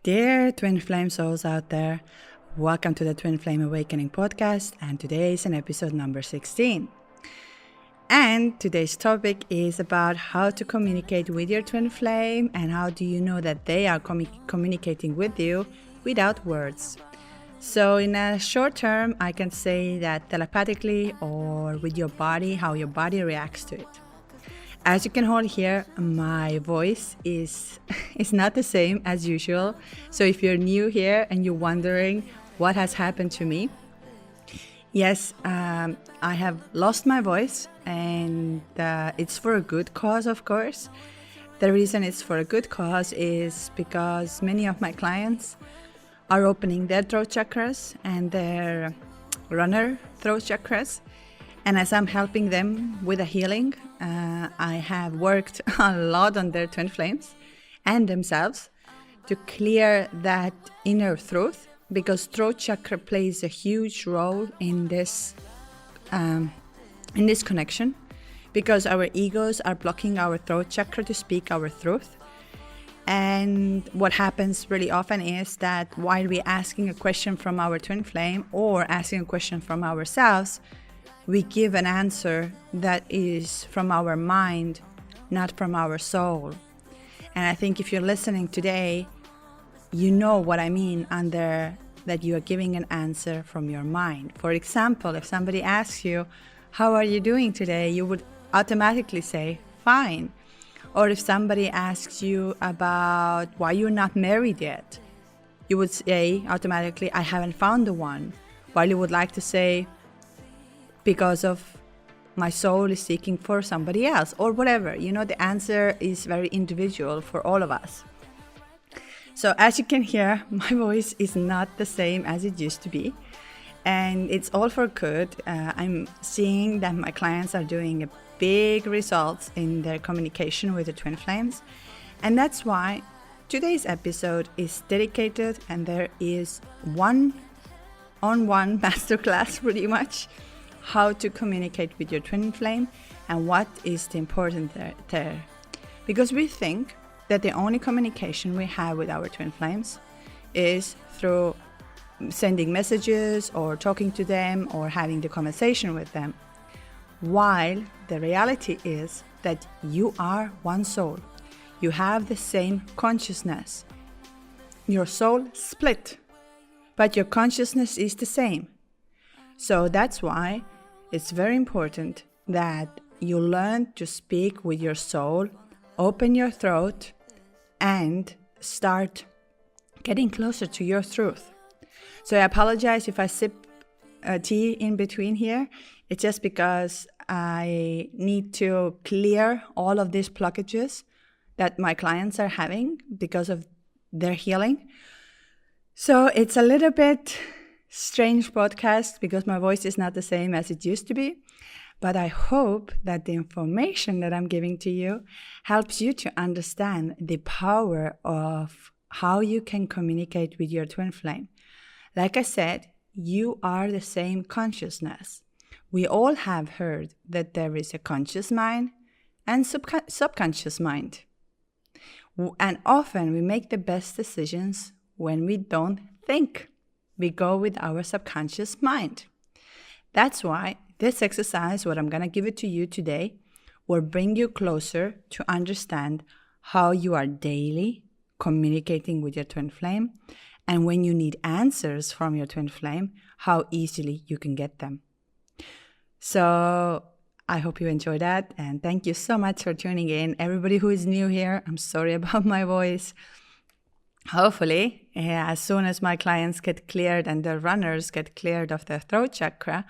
Dear Twin Flame souls out there, welcome to the Twin Flame Awakening podcast, and today is an episode number 16. And today's topic is about how to communicate with your twin flame and how do you know that they are communicating with you without words. So in a short term, I can say that telepathically or with your body, how your body reacts to it. As you can all hear, my voice is not the same as usual. So if you're new here and you're wondering what has happened to me, yes, I have lost my voice, and it's for a good cause, of course. The reason it's for a good cause is because many of my clients are opening their throat chakras and their runner throat chakras. And as I'm helping them with a healing, I have worked a lot on their twin flames and themselves to clear that inner truth, because throat chakra plays a huge role in this connection, because our egos are blocking our throat chakra to speak our truth. And what happens really often is that while we're asking a question from our twin flame or asking a question from ourselves, we give an answer that is from our mind, not from our soul. And I think if you're listening today, you know what I mean under that you are giving an answer from your mind. For example, if somebody asks you, how are you doing today? You would automatically say, fine. Or if somebody asks you about why you're not married yet, you would say automatically, I haven't found the one. While you would like to say, because of my soul is seeking for somebody else, or whatever. You know, the answer is very individual for all of us. So as you can hear, my voice is not the same as it used to be, and it's all for good. I'm seeing that my clients are doing a big results in their communication with the twin flames, and that's why today's episode is dedicated, and there is one-on-one masterclass pretty much how to communicate with your twin flame and what is the important there. Because we think that the only communication we have with our twin flames is through sending messages or talking to them or having the conversation with them, while the reality is that you are one soul. You have the same consciousness. Your soul split, but your consciousness is the same. So that's why it's very important that you learn to speak with your soul, open your throat, and start getting closer to your truth. So I apologize if I sip tea in between here. It's just because I need to clear all of these blockages that my clients are having because of their healing. So it's a little bit strange podcast because my voice is not the same as it used to be, but I hope that the information that I'm giving to you helps you to understand the power of how you can communicate with your twin flame. Like I said, you are the same consciousness. We all have heard that there is a conscious mind and subconscious mind. And often we make the best decisions when we don't think. We go with our subconscious mind. That's why this exercise, what I'm going to give it to you today, will bring you closer to understand how you are daily communicating with your twin flame, and when you need answers from your twin flame, how easily you can get them. So I hope you enjoy that, and thank you so much for tuning in. Everybody who is new here, I'm sorry about my voice. Hopefully, as soon as my clients get cleared and the runners get cleared of their throat chakra,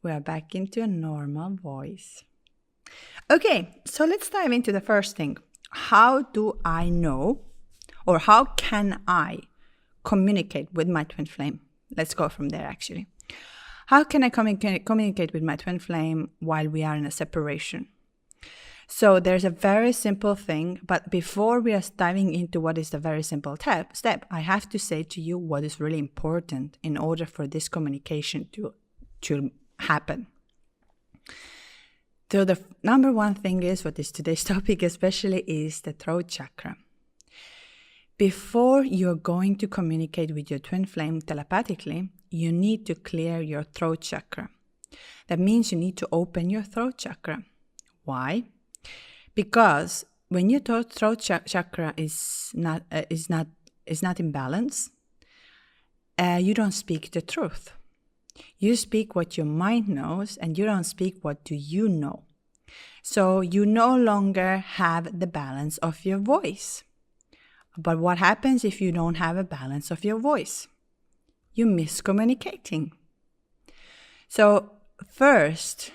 we are back into a normal voice. Okay, so let's dive into the first thing. How do I know, or how can I communicate with my twin flame? Let's go from there, actually. How can I communicate with my twin flame while we are in a separation? So there's a very simple thing, but before we are diving into what is the very simple step, I have to say to you what is really important in order for this communication to happen. So the number one thing is, what is today's topic especially, is the throat chakra. before you're going to communicate with your twin flame telepathically, you need to clear your throat chakra. That means you need to open your throat chakra. Why? Because when your throat chakra is not in balance, you don't speak the truth. You speak what your mind knows, and you don't speak what do you know. So you no longer have the balance of your voice. But what happens if you don't have a balance of your voice? You're miscommunicating. So first,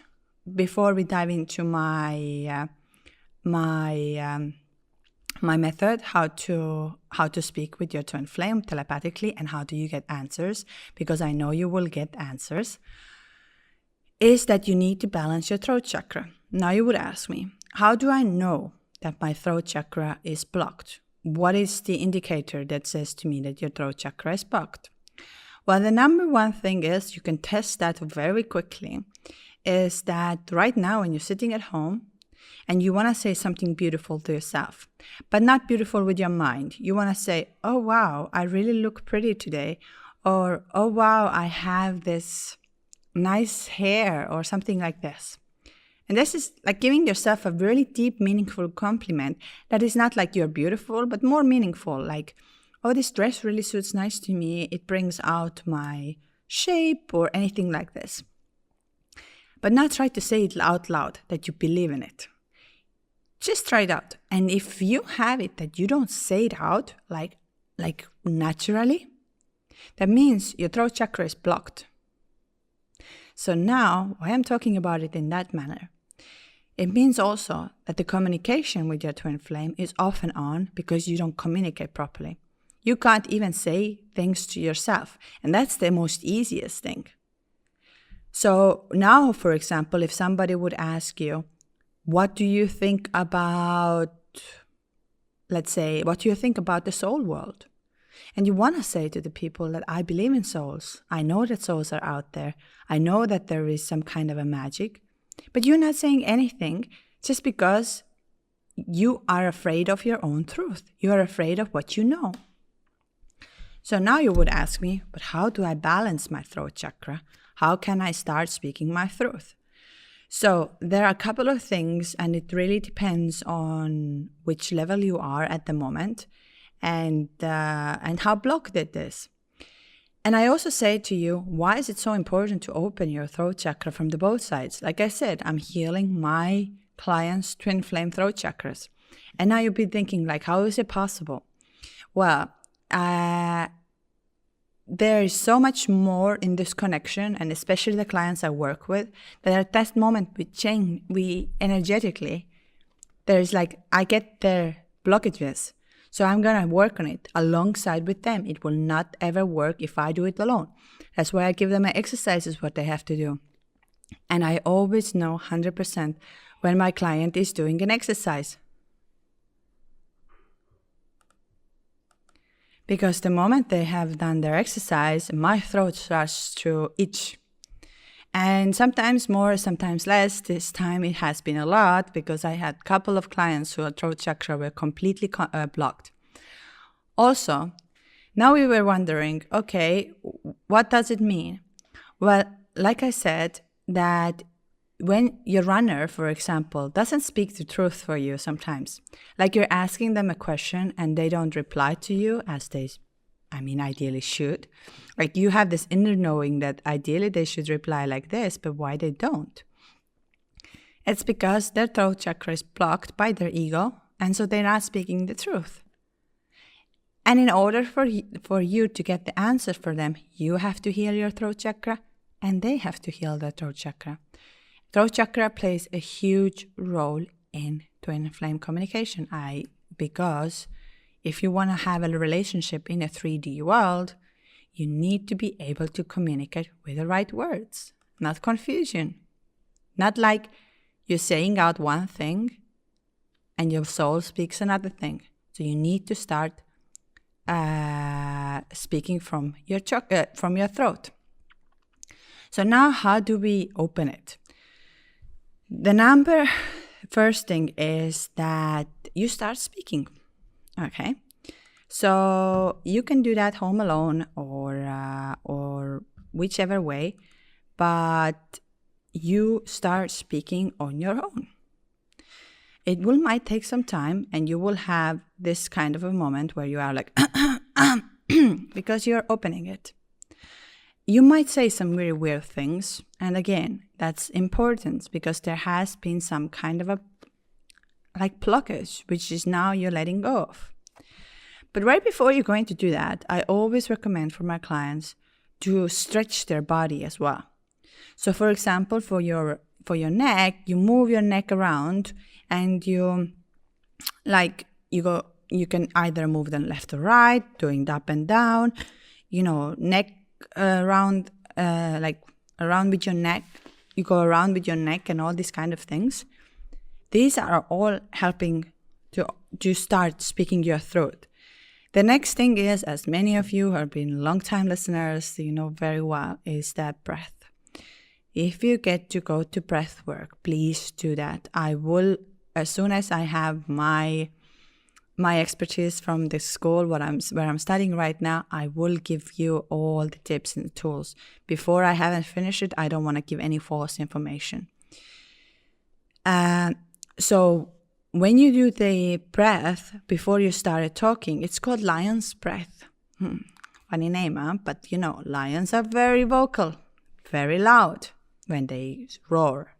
before we dive into my method, how to speak with your twin flame telepathically and how do you get answers, because I know you will get answers, is that you need to balance your throat chakra. Now you would ask me, how do I know that my throat chakra is blocked? What is the indicator that says to me that your throat chakra is blocked? Well, the number one thing is, you can test that very quickly, is that right now when you're sitting at home and you want to say something beautiful to yourself, but not beautiful with your mind. You want to say, oh wow, I really look pretty today, or oh wow, I have this nice hair, or something like this. And this is like giving yourself a really deep, meaningful compliment that is not like you're beautiful, but more meaningful, like, oh, this dress really suits nice to me. It brings out my shape, or anything like this. But not try to say it out loud that you believe in it. Just try it out. And if you have it that you don't say it out like naturally, that means your throat chakra is blocked. So now, why I'm talking about it in that manner, it means also that the communication with your twin flame is off and on because you don't communicate properly. You can't even say things to yourself, and that's the most easiest thing. So now, for example, if somebody would ask you, what do you think about, let's say, what do you think about the soul world? And you want to say to the people that I believe in souls. I know that souls are out there. I know that there is some kind of a magic. But you're not saying anything just because you are afraid of your own truth. You are afraid of what you know. So now you would ask me, but how do I balance my throat chakra? How can I start speaking my truth? So there are a couple of things, and it really depends on which level you are at the moment and how blocked it is. And I also say to you, why is it so important to open your throat chakra from the both sides? Like I said, I'm healing my clients' twin flame throat chakras. And now you'll be thinking, like, how is it possible? Well, there is so much more in this connection, and especially the clients I work with, that at that moment we energetically, there's like, I get their blockages. So I'm going to work on it alongside with them. It will not ever work if I do it alone. That's why I give them exercises, what they have to do. And I always know 100% when my client is doing an exercise. Because the moment they have done their exercise, my throat starts to itch. And sometimes more, sometimes less. This time it has been a lot because I had a couple of clients whose throat chakra were completely blocked. Also, now we were wondering, okay, what does it mean? Well, like I said, that when your runner, for example, doesn't speak the truth for you sometimes, like you're asking them a question and they don't reply to you as they, ideally should. Like you have this inner knowing that ideally they should reply like this, but why they don't? It's because their throat chakra is blocked by their ego, and so they're not speaking the truth. And in order for you to get the answer for them, you have to heal your throat chakra, and they have to heal their throat chakra. Throat chakra plays a huge role in twin flame communication. Because if you want to have a relationship in a 3D world, you need to be able to communicate with the right words, not confusion. Not like you're saying out one thing and your soul speaks another thing. So you need to start speaking from your throat. So now how do we open it? The first thing is that you start speaking. Okay. So you can do that home alone or whichever way, but you start speaking on your own. It might take some time, and you will have this kind of a moment where you are like, because you're opening it. You might say some really weird things, and again, that's important because there has been some kind of a blockage, which is now you're letting go of. But right before you're going to do that, I always recommend for my clients to stretch their body as well. So for example, for your neck, you move your neck around, and you can either move them left or right, doing the up and down, neck around, around with your neck. You go around with your neck and all these kind of things. These are all helping to start speaking your throat. The next thing is, as many of you have been long-time listeners, you know very well, is that breath. If you get to go to breath work, please do that. I will, as soon as I have my expertise from the school where I'm studying right now, I will give you all the tips and the tools. Before I haven't finished it, I don't want to give any false information. So when you do the breath before you started talking, it's called lion's breath. Funny name, huh? But lions are very vocal, very loud when they roar.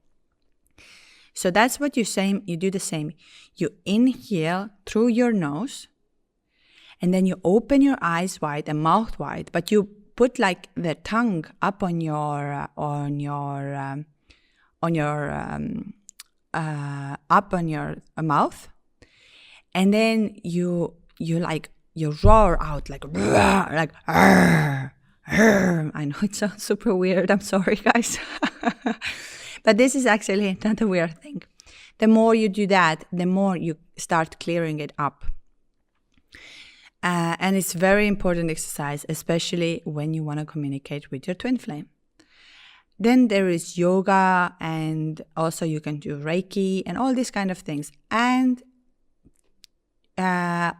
So that's what you say. You do the same. You inhale through your nose, and then you open your eyes wide and mouth wide, but you put the tongue up on your mouth, and then you roar out like I know it sounds super weird. I'm sorry, guys. But this is actually not a weird thing. The more you do that, the more you start clearing it up. And it's very important exercise, especially when you want to communicate with your twin flame. Then there is yoga, and also you can do Reiki and all these kind of things. And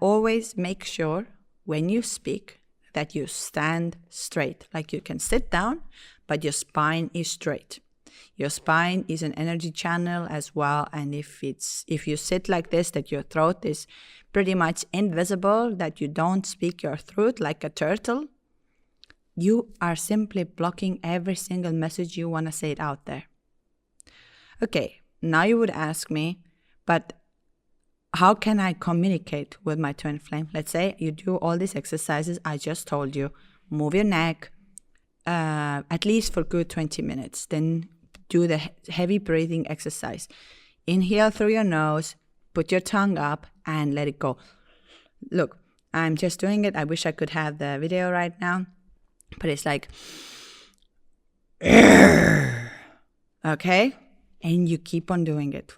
always make sure when you speak that you stand straight. Like you can sit down, but your spine is straight. Your spine is an energy channel as well. And if you sit like this, that your throat is pretty much invisible, that you don't speak your throat like a turtle, you are simply blocking every single message you want to say it out there. Okay, now you would ask me, but how can I communicate with my twin flame? Let's say you do all these exercises I just told you. Move your neck at least for good 20 minutes. Then do the heavy breathing exercise. Inhale through your nose, put your tongue up, and let it go. Look, I'm just doing it. I wish I could have the video right now, but it's like, okay? And you keep on doing it.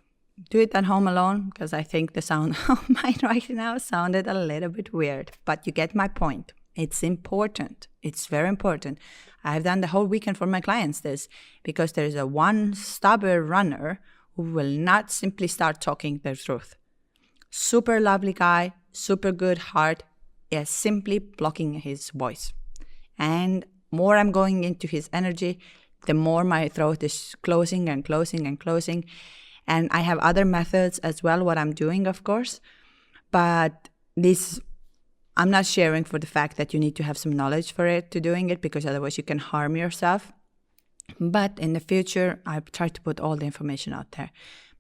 Do it at home alone, because I think the sound of mine right now sounded a little bit weird, but you get my point. It's important. It's very important. I've done the whole weekend for my clients this, because there's a one stubborn runner who will not simply start talking their truth. Super lovely guy, super good heart, is simply blocking his voice. And more I'm going into his energy, the more my throat is closing and closing and closing. And I have other methods as well, what I'm doing, of course. But this, I'm not sharing for the fact that you need to have some knowledge for it to doing it, because otherwise you can harm yourself. But in the future, I try to put all the information out there.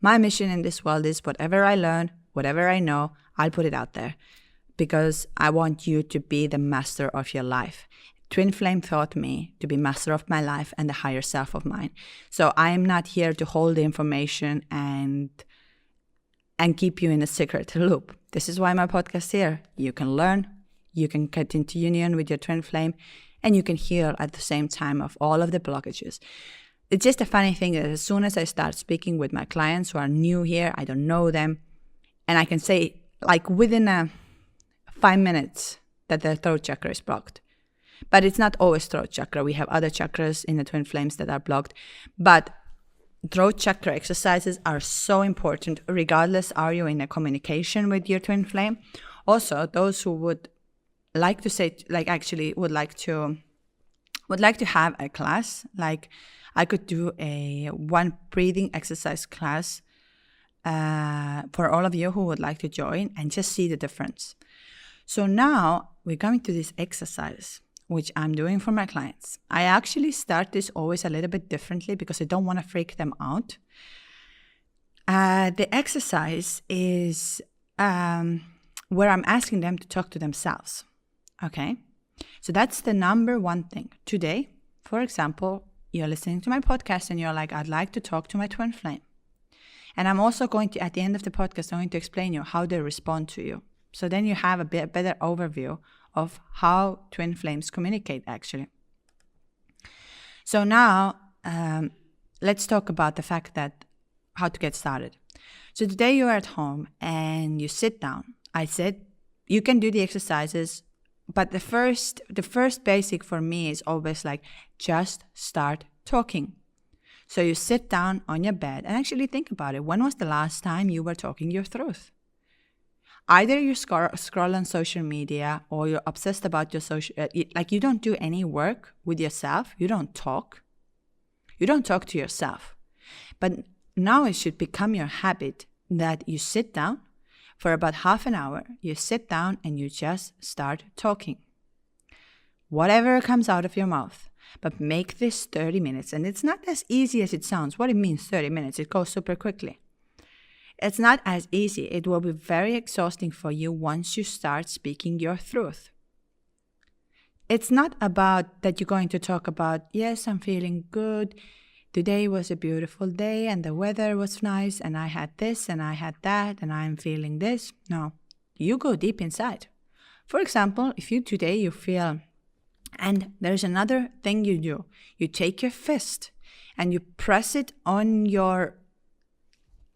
My mission in this world is whatever I learn, whatever I know, I'll put it out there, because I want you to be the master of your life. Twin Flame taught me to be master of my life and the higher self of mine. So I am not here to hold the information and keep you in a secret loop. This is why my podcast is here. You can learn, you can get into union with your twin flame, and you can heal at the same time of all of the blockages. It's just a funny thing that as soon as I start speaking with my clients who are new here, I don't know them, and I can say like within 5 minutes that their throat chakra is blocked. But it's not always throat chakra. We have other chakras in the twin flames that are blocked. But throat chakra exercises are so important, regardless are you in a communication with your twin flame. Also, those who would like to say, like actually would like to have a class. Like I could do a one breathing exercise class for all of you who would like to join and just see the difference. So now we're going to this exercise, which I'm doing for my clients. I actually start this always a little bit differently because I don't want to freak them out. The exercise is where I'm asking them to talk to themselves. Okay? So that's the number one thing. Today, for example, you're listening to my podcast and you're like, I'd like to talk to my twin flame. And I'm also going to, at the end of the podcast, I'm going to explain you how they respond to you. So then you have a bit better overview of how twin flames communicate, actually. So now, let's talk about the fact that how to get started. So today you're at home and you sit down. I said you can do the exercises, but the first basic for me is always like, just start talking. So you sit down on your bed and actually think about it. When was the last time you were talking your truth? Either you scroll on social media or you're obsessed about your social, like you don't do any work with yourself. You don't talk. You don't talk to yourself. But now it should become your habit that you sit down for about half an hour. You sit down and you just start talking. Whatever comes out of your mouth. But make this 30 minutes. And it's not as easy as it sounds. What it means 30 minutes, it goes super quickly. It's not as easy. It will be very exhausting for you once you start speaking your truth. It's not about that you're going to talk about, yes, I'm feeling good. Today was a beautiful day and the weather was nice and I had this and I had that and I'm feeling this. No, you go deep inside. For example, if you feel, and there's another thing you do. You take your fist and you press it on your,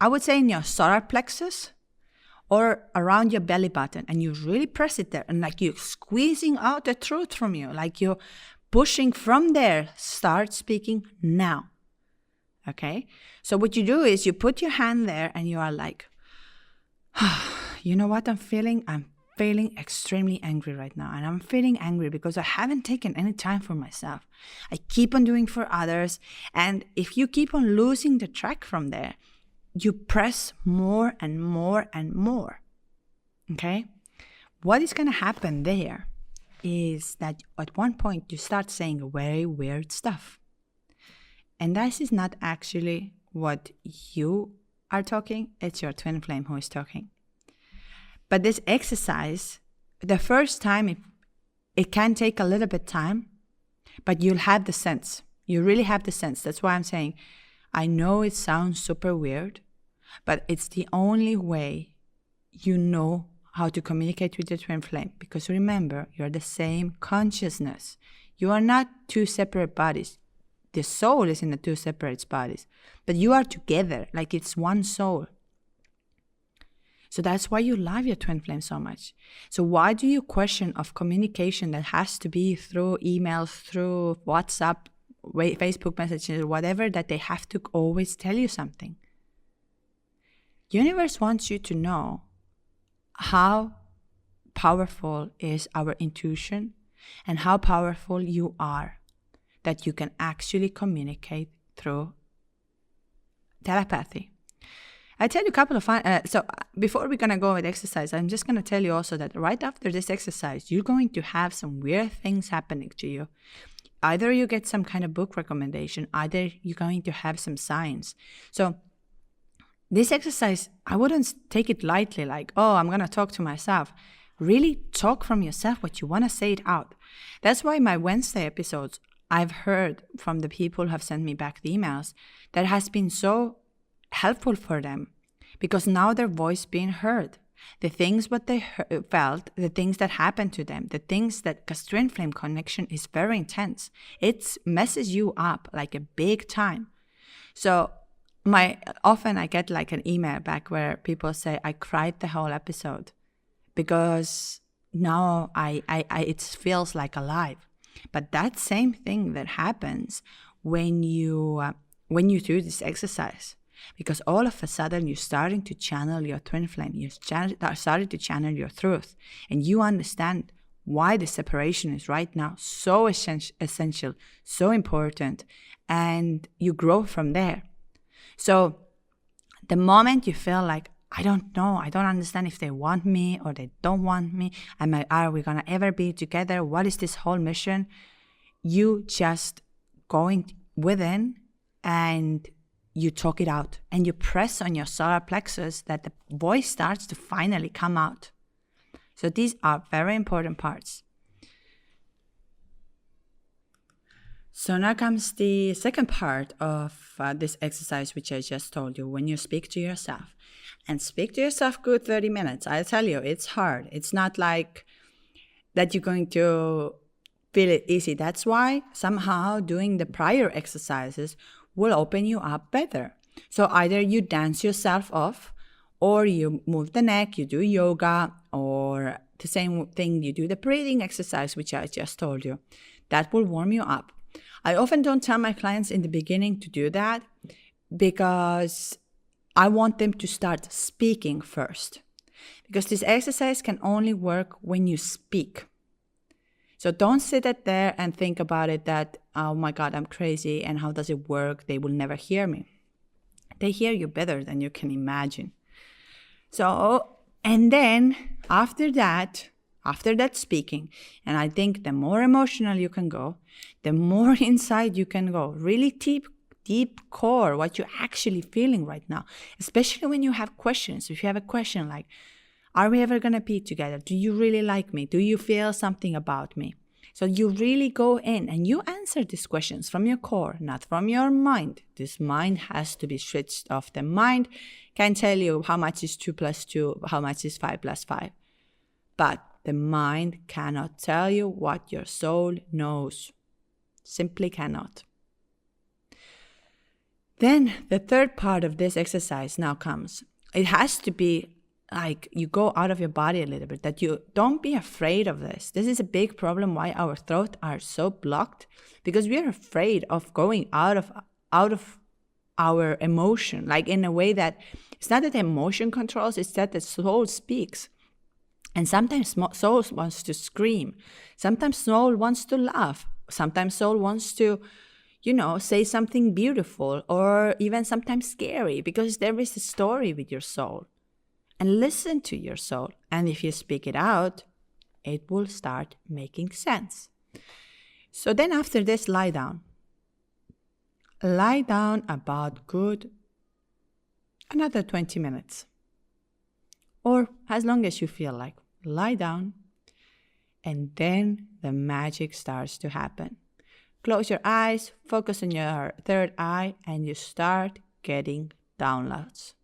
I would say in your solar plexus or around your belly button, and you really press it there and like you're squeezing out the truth from you, like you're pushing from there. Start speaking now. Okay? So what you do is you put your hand there and you are like, you know what I'm feeling? I'm feeling extremely angry right now. And I'm feeling angry because I haven't taken any time for myself. I keep on doing for others. And if you keep on losing the track from there, you press more and more and more. Okay? What is going to happen there is that at one point you start saying very weird stuff. And this is not actually what you are talking. It's your twin flame who is talking. But this exercise, the first time, it can take a little bit time, but you'll have the sense. You really have the sense. That's why I'm saying, I know it sounds super weird, but it's the only way you know how to communicate with your twin flame. Because remember, you're the same consciousness. You are not two separate bodies. The soul is in the two separate bodies, but you are together, like it's one soul. So that's why you love your twin flame so much. So why do you question of communication that has to be through emails, through WhatsApp, Facebook messages, whatever, that they have to always tell you something? Universe wants you to know how powerful is our intuition and how powerful you are, that you can actually communicate through telepathy. I tell you a couple of so before we're going to go with exercise, I'm just going to tell you also that right after this exercise, you're going to have some weird things happening to you. Either you get some kind of book recommendation, either you're going to have some signs. So this exercise, I wouldn't take it lightly like, oh, I'm going to talk to myself. Really talk from yourself what you want to say it out. That's why my Wednesday episodes, I've heard from the people who have sent me back the emails that has been so helpful for them because now their voice being heard. The things what they felt, the things that happened to them, the things that, because twin flame connection is very intense. It messes you up like a big time. So often I get like an email back where people say, I cried the whole episode because now it feels like alive. But that same thing that happens when you do this exercise. Because all of a sudden you're starting to channel your twin flame. You're starting to channel your truth. And you understand why the separation is right now so essential, so important, and you grow from there. So the moment you feel like, I don't know, I don't understand if they want me or they don't want me, are we gonna ever be together? What is this whole mission? You just going within and you talk it out and you press on your solar plexus that the voice starts to finally come out. So these are very important parts. So now comes the second part of this exercise, which I just told you, when you speak to yourself. And speak to yourself good 30 minutes. I tell you, it's hard. It's not like that you're going to feel it easy. That's why somehow doing the prior exercises will open you up better. So either you dance yourself off, or you move the neck, you do yoga, or the same thing, you do the breathing exercise, which I just told you. That will warm you up. I often don't tell my clients in the beginning to do that because I want them to start speaking first. Because this exercise can only work when you speak. So don't sit there and think about it that, oh my God, I'm crazy and how does it work? They will never hear me. They hear you better than you can imagine. So, and then after that speaking, and I think the more emotional you can go, the more inside you can go, really deep core, what you're actually feeling right now, especially when you have questions. If you have a question like, are we ever going to be together? Do you really like me? Do you feel something about me? So you really go in and you answer these questions from your core, not from your mind. This mind has to be switched off. The mind can tell you how much is 2 plus 2, how much is 5 plus 5. But the mind cannot tell you what your soul knows. Simply cannot. Then the third part of this exercise now comes. It has to be like you go out of your body a little bit, that you don't be afraid of this. This is a big problem why our throats are so blocked, because we are afraid of going out of our emotion, like in a way that it's not that the emotion controls, it's that the soul speaks. And sometimes soul wants to scream. Sometimes soul wants to laugh. Sometimes soul wants to, say something beautiful or even sometimes scary, because there is a story with your soul. And listen to your soul. And if you speak it out, it will start making sense. So then after this, lie down. Lie down about good another 20 minutes. Or as long as you feel like. Lie down. And then the magic starts to happen. Close your eyes, focus on your third eye, and you start getting downloads.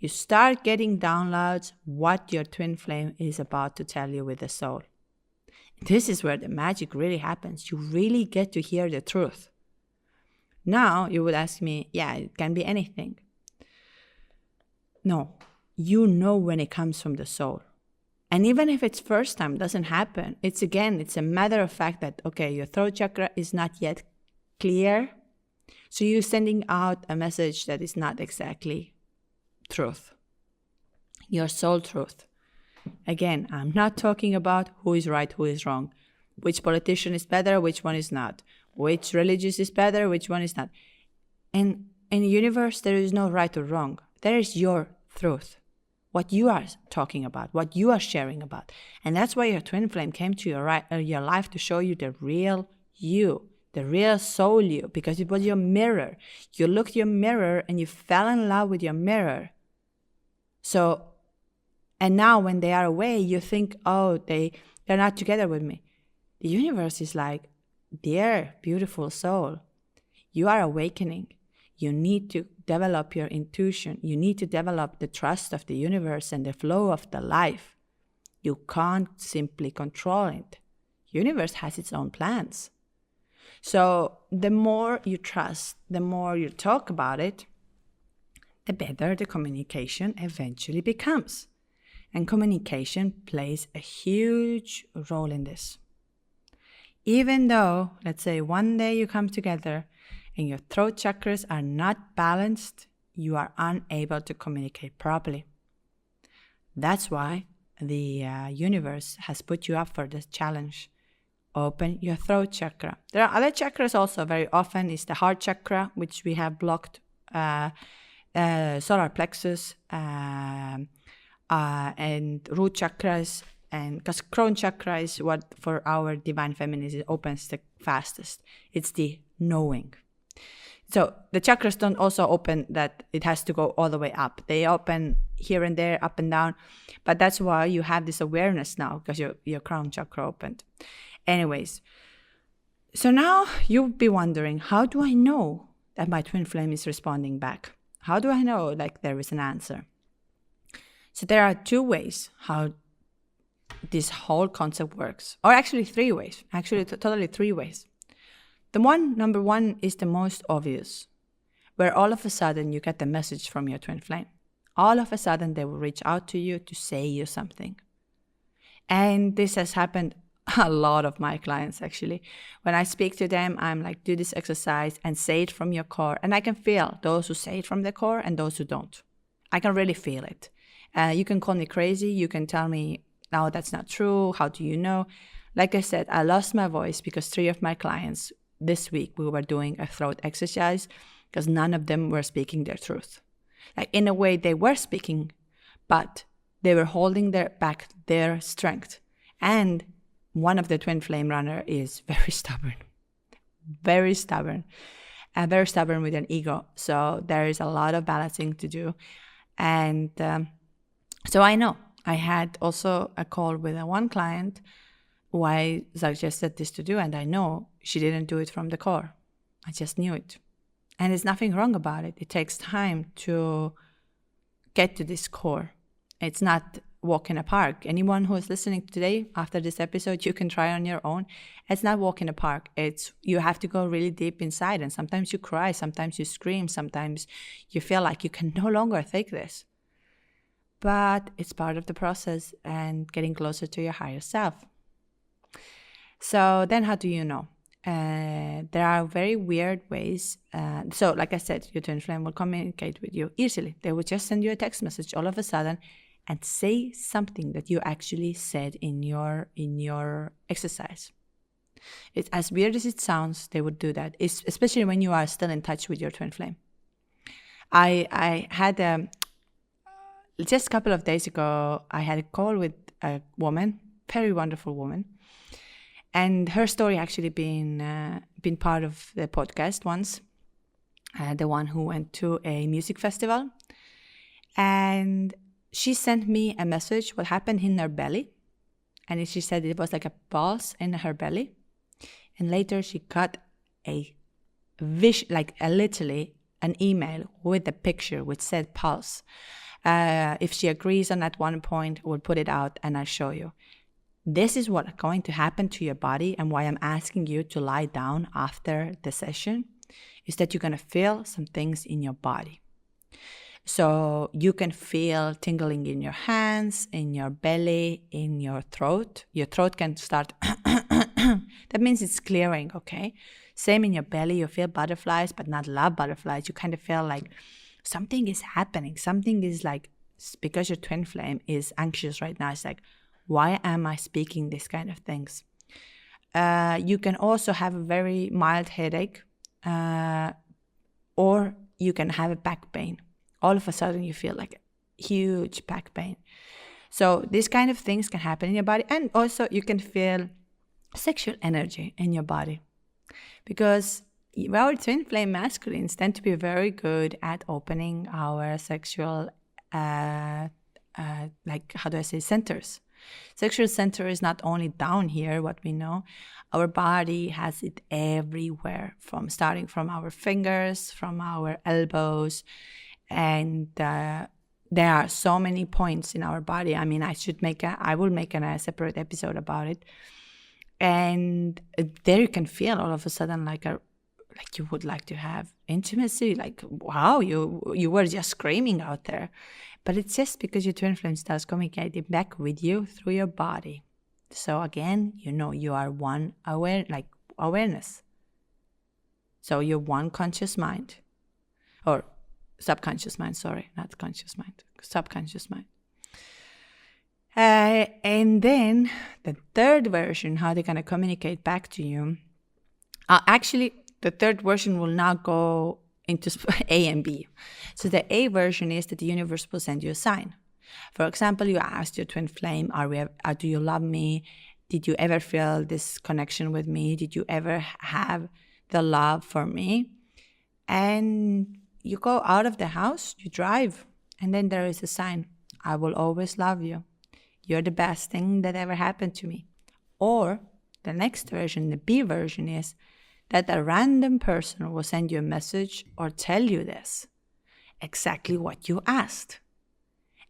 You start getting downloads what your twin flame is about to tell you with the soul. This is where the magic really happens. You really get to hear the truth. Now you would ask me, yeah, it can be anything. No, you know when it comes from the soul. And even if it's first time, doesn't happen. It's a matter of fact that, okay, your throat chakra is not yet clear. So you're sending out a message that is not exactly truth. Your soul truth. Again, I'm not talking about who is right, who is wrong. Which politician is better, which one is not. Which religious is better, which one is not. And in the universe, there is no right or wrong. There is your truth. What you are talking about, what you are sharing about. And that's why your twin flame came to your life to show you the real you, the real soul you, because it was your mirror. You looked your mirror and you fell in love with your mirror. So, and now when they are away, you think, oh, they're not together with me. The universe is like, dear, beautiful soul, you are awakening. You need to develop your intuition. You need to develop the trust of the universe and the flow of the life. You can't simply control it. Universe has its own plans. So the more you trust, the more you talk about it, the better the communication eventually becomes. And communication plays a huge role in this. Even though, let's say one day you come together and your throat chakras are not balanced, you are unable to communicate properly. That's why universe has put you up for this challenge. Open your throat chakra. There are other chakras also. Very often is the heart chakra, which we have blocked, solar plexus, and root chakras. And because crown chakra is what for our divine feminine it opens the fastest. It's the knowing. So the chakras don't also open that it has to go all the way up. They open here and there, up and down. But that's why you have this awareness now, because your crown chakra opened. Anyways, so now you'll be wondering, how do I know that my twin flame is responding back? How do I know like there is an answer? So there are 2 ways how this whole concept works. Or actually 3 ways. Actually, totally 3 ways. Number one is the most obvious, where all of a sudden you get the message from your twin flame. All of a sudden they will reach out to you to say you something. And this has happened a lot of my clients actually. When I speak to them, I'm like, do this exercise and say it from your core. And I can feel those who say it from their core and those who don't. I can really feel it. You can call me crazy. You can tell me, no, that's not true. How do you know? Like I said, I lost my voice because 3 of my clients this week, we were doing a throat exercise because none of them were speaking their truth. Like in a way they were speaking, but they were holding back their strength. And one of the twin flame runner is very stubborn with an ego. So there is a lot of balancing to do. And so I know I had also a call with one client who I suggested this to do, and I know she didn't do it from the core. I just knew it. And there's nothing wrong about it. It takes time to get to this core. It's not walk in a park. Anyone who is listening today after this episode, you can try on your own. It's not walk in a park. It's you have to go really deep inside, and sometimes you cry, sometimes you scream, sometimes you feel like you can no longer take this. But it's part of the process and getting closer to your higher self. So then how do you know? There are very weird ways. So like I said, your twin flame will communicate with you easily. They will just send you a text message all of a sudden and say something that you actually said in your exercise. It's as weird as it sounds, they would do that, especially when you are still in touch with your twin flame. I had just a couple of days ago, I had a call with a woman, very wonderful woman. And her story actually been part of the podcast once, the one who went to a music festival. And she sent me a message, what happened in her belly. And she said it was like a pulse in her belly. And later she got literally an email with a picture which said pulse. If she agrees on at one point, we'll put it out and I'll show you. This is what's going to happen to your body, and why I'm asking you to lie down after the session is that you're going to feel some things in your body. So you can feel tingling in your hands, in your belly, in your throat. Your throat can start, that means it's clearing, okay? Same in your belly, you feel butterflies, but not love butterflies. You kind of feel like something is happening. Something is like, because your twin flame is anxious right now, it's like, why am I speaking these kind of things? You can also have a very mild headache, or you can have a back pain. All of a sudden you feel like huge back pain. So these kind of things can happen in your body. And also you can feel sexual energy in your body. Because our twin flame masculines tend to be very good at opening our sexual, centers. Sexual center is not only down here, what we know. Our body has it everywhere, starting from our fingers, from our elbows, and there are so many points in our body. I mean, I will make a separate episode about it. And there you can feel all of a sudden like you would like to have intimacy, like, wow, you were just screaming out there. But it's just because your twin flame starts communicating back with you through your body. So again, you are one awareness. So you're one conscious mind, or subconscious mind, sorry, not conscious mind, subconscious mind. And then the third version, how they're going to communicate back to you. Actually, the third version will now go into A and B. So the A version is that the universe will send you a sign. For example, you asked your twin flame, do you love me? Did you ever feel this connection with me? Did you ever have the love for me? And you go out of the house, you drive, and then there is a sign. I will always love you. You're the best thing that ever happened to me. Or the next version, the B version, is that a random person will send you a message or tell you this, exactly what you asked.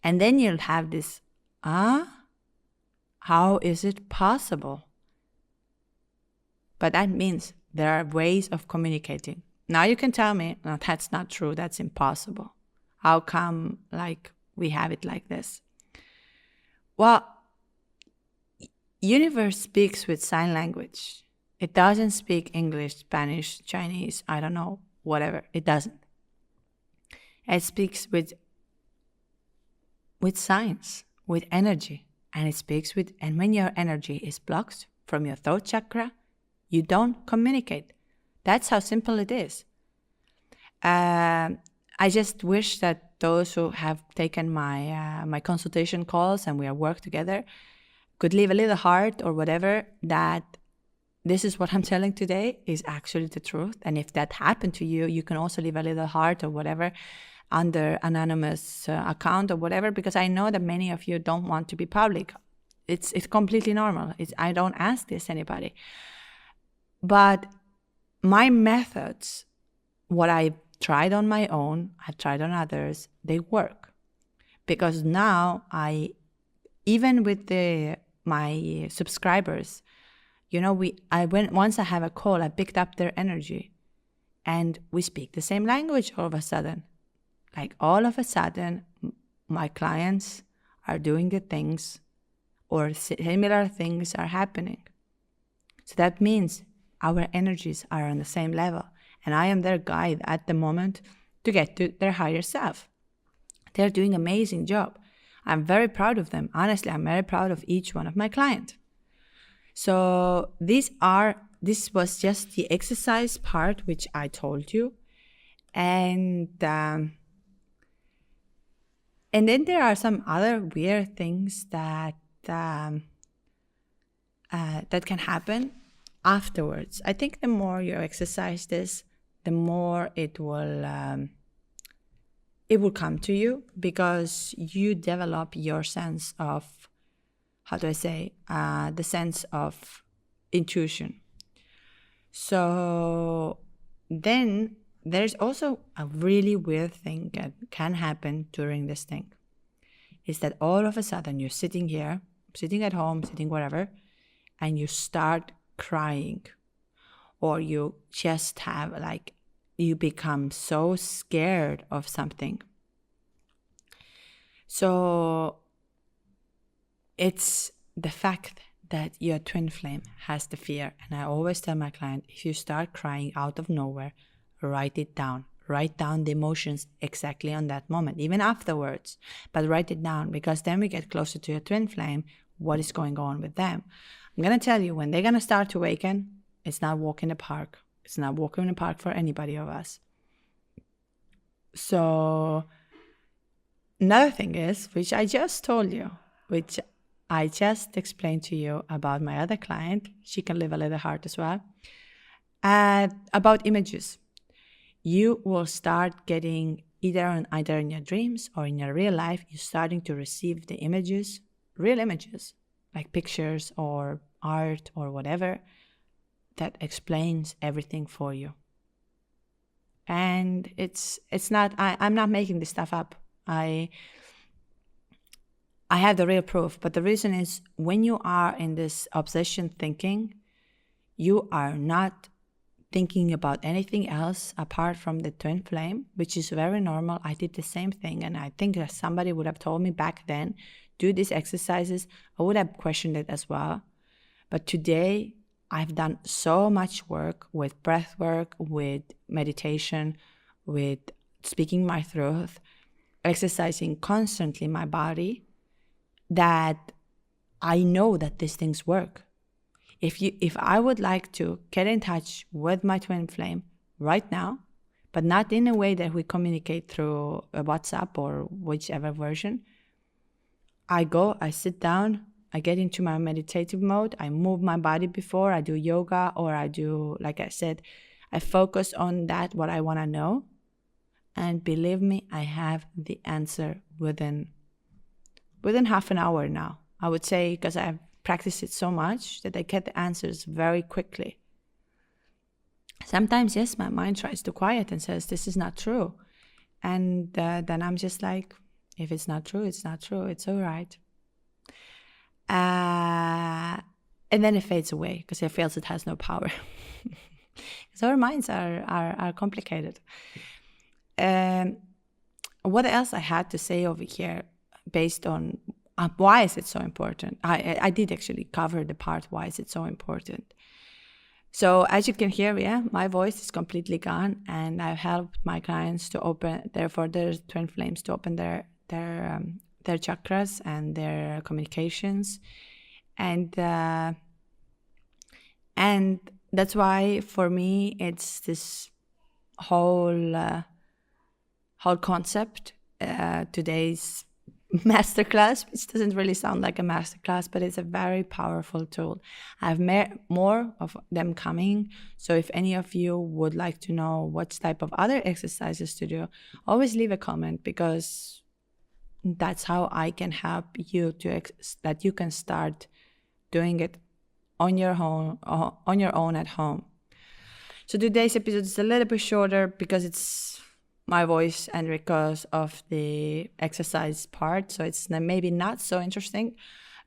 And then you'll have this, how is it possible? But that means there are ways of communicating. Now you can tell me, no, that's not true, that's impossible. How come we have it like this? Well, universe speaks with sign language. It doesn't speak English, Spanish, Chinese, I don't know, whatever. It doesn't. It speaks with signs, with energy. And it speaks with, and when your energy is blocked from your throat chakra, you don't communicate. That's how simple it is. I just wish that those who have taken my consultation calls and we have worked together could leave a little heart or whatever, that this is what I'm telling today is actually the truth. And if that happened to you, you can also leave a little heart or whatever under anonymous account or whatever, because I know that many of you don't want to be public. It's completely normal. I don't ask this anybody. But my methods, what I tried on my own, I tried on others, they work. Because now even with my subscribers, once I have a call, I picked up their energy and we speak the same language all of a sudden. All of a sudden, my clients are doing the things or similar things are happening. So that means our energies are on the same level. And I am their guide at the moment to get to their higher self. They're doing an amazing job. I'm very proud of them. Honestly, I'm very proud of each one of my clients. So this was just the exercise part, which I told you. And then there are some other weird things that can happen afterwards. I think the more you exercise this, the more it will come to you, because you develop your sense of, the sense of intuition. So then there's also a really weird thing that can happen during this thing, is that all of a sudden you're sitting here, sitting at home, sitting wherever, and you start crying, or you just have you become so scared of something. So it's the fact that your twin flame has the fear. And I always tell my client, if you start crying out of nowhere, write it down. Write down the emotions exactly on that moment, even afterwards. But write it down, because then we get closer to your twin flame, what is going on with them. I'm going to tell you, when they're going to start to awaken, it's not walk in the park. It's not walking in the park for anybody of us. So another thing is, which I just told you, which I just explained to you about my other client, she can live a little heart as well, about images. You will start getting either in your dreams or in your real life, you're starting to receive the images, real images, like pictures or art or whatever, that explains everything for you. And it's not, I'm not making this stuff up. I have the real proof, but the reason is, when you are in this obsession thinking, you are not thinking about anything else apart from the twin flame, which is very normal. I did the same thing, and I think that somebody would have told me back then, do these exercises, I would have questioned it as well. But today, I've done so much work with breath work, with meditation, with speaking my truth, exercising constantly my body, that I know that these things work. If I would like to get in touch with my twin flame right now, but not in a way that we communicate through a WhatsApp or whichever version, I sit down, I get into my meditative mode, I move my body before, I do yoga, or I do, like I said, I focus on that, what I want to know. And believe me, I have the answer within half an hour now. I would say, because I've practiced it so much that I get the answers very quickly. Sometimes, yes, my mind tries to quiet and says, this is not true. And then I'm just like, if it's not true, it's not true. It's all right. And then it fades away because it feels it has no power. Because our minds are complicated. What else I had to say over here based on why is it so important? I did actually cover the part, why is it so important? So as you can hear, yeah, my voice is completely gone, and I've helped my clients to open their twin flames to open their chakras and their communications, and that's why for me it's this whole concept. Today's masterclass, which doesn't really sound like a masterclass, but it's a very powerful tool. I have more of them coming, so if any of you would like to know what type of other exercises to do, always leave a comment, because that's how I can help you that you can start doing it on your own at home. So today's episode is a little bit shorter because it's my voice and because of the exercise part. So it's maybe not so interesting,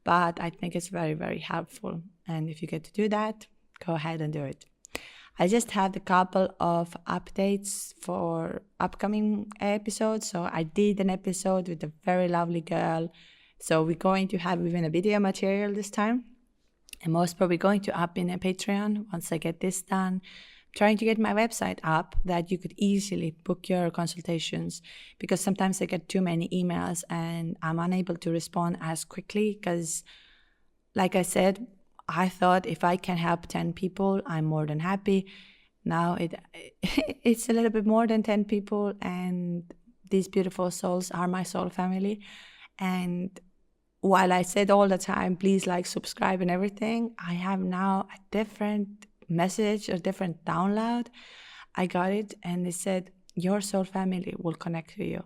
but I think it's very, very helpful. And if you get to do that, go ahead and do it. I just had a couple of updates for upcoming episodes. So I did an episode with a very lovely girl. So we're going to have even a video material this time. And most probably going to up in a Patreon once I get this done. Trying to get my website up that you could easily book your consultations, because sometimes I get too many emails and I'm unable to respond as quickly, because like I said, I thought if I can help 10 people, I'm more than happy. Now it's a little bit more than 10 people, and these beautiful souls are my soul family. And while I said all the time, please like, subscribe and everything, I have now a different message, a different download. I got it, and it said, your soul family will connect to you.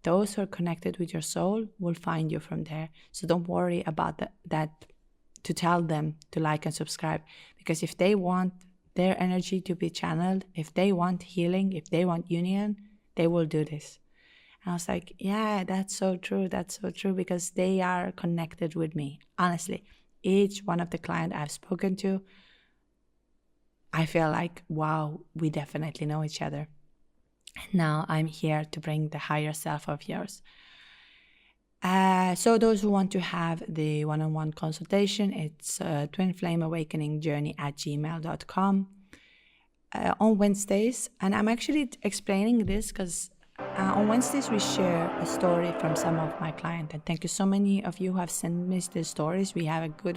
Those who are connected with your soul will find you from there. So don't worry about that to tell them to like and subscribe, because if they want their energy to be channeled, if they want healing, if they want union, they will do this. And I was like, yeah, that's so true, because they are connected with me. Honestly, each one of the clients I've spoken to, I feel like, wow, we definitely know each other. And now I'm here to bring the higher self of yours. So those who want to have the one-on-one consultation, it's twinflameawakeningjourney@gmail.com on Wednesdays. And I'm actually explaining this because on Wednesdays we share a story from some of my clients. And thank you so many of you who have sent me these stories. We have a good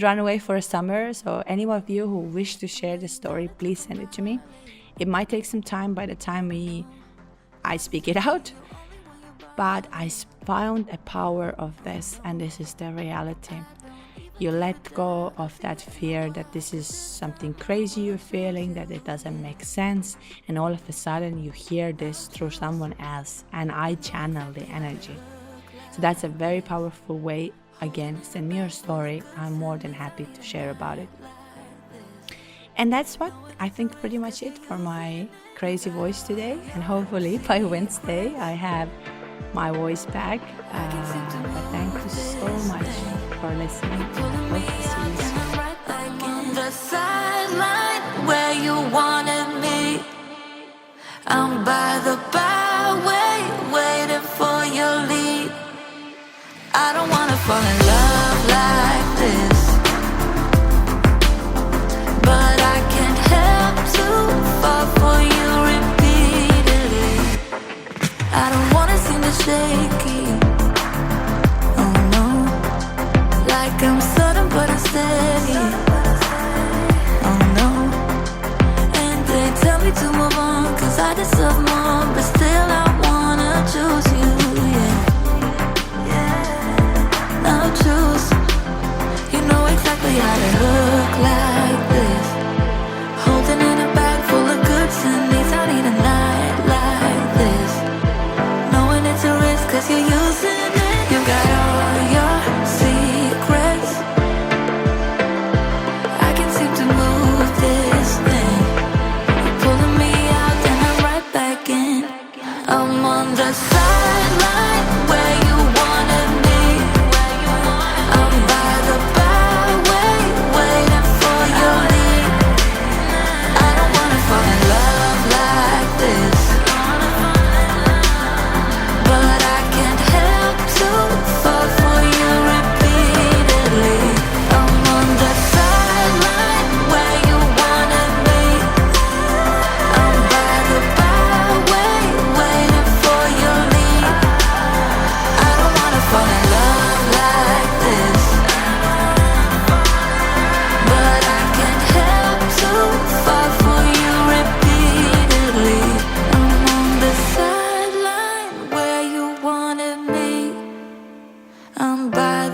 runway for a summer. So any of you who wish to share the story, please send it to me. It might take some time by the time I speak it out. But I found a power of this, and this is the reality. You let go of that fear that this is something crazy you're feeling, that it doesn't make sense, and all of a sudden you hear this through someone else, and I channel the energy. So that's a very powerful way. Again, send me your story. I'm more than happy to share about it. And that's what I think pretty much it for my crazy voice today. And hopefully by Wednesday I have my voice back. But thank you so much for listening. Hope to see you soon. The sideline where you wanted me, I'm by the byway waiting for your lead. I don't wanna fall in love like this, but I can't help to fall for you repeatedly. I don't wanna seem to shaky, oh no,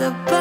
the